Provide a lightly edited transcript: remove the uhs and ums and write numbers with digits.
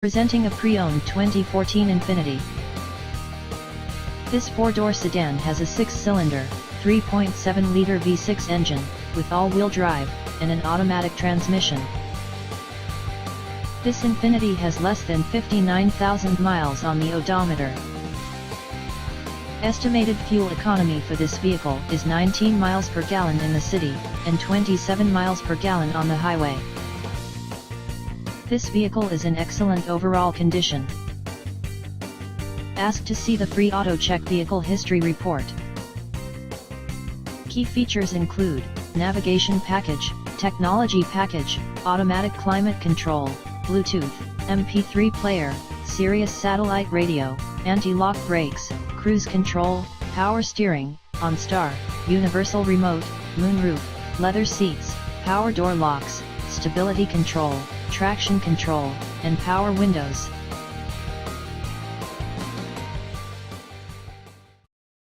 Presenting a pre-owned 2014 Infiniti. This four-door sedan has a six-cylinder, 3.7-liter V6 engine, with all-wheel drive, and an automatic transmission. This Infiniti has less than 59,000 miles on the odometer. Estimated fuel economy for this vehicle is 19 miles per gallon in the city, and 27 miles per gallon on the highway. This vehicle is in excellent overall condition. Ask to see the free auto check vehicle history report. Key features include navigation package, technology package, automatic climate control, Bluetooth, MP3 player, Sirius satellite radio, anti-lock brakes, cruise control, power steering, OnStar, universal remote, moonroof, leather seats, power door locks, stability control, traction control, and power windows.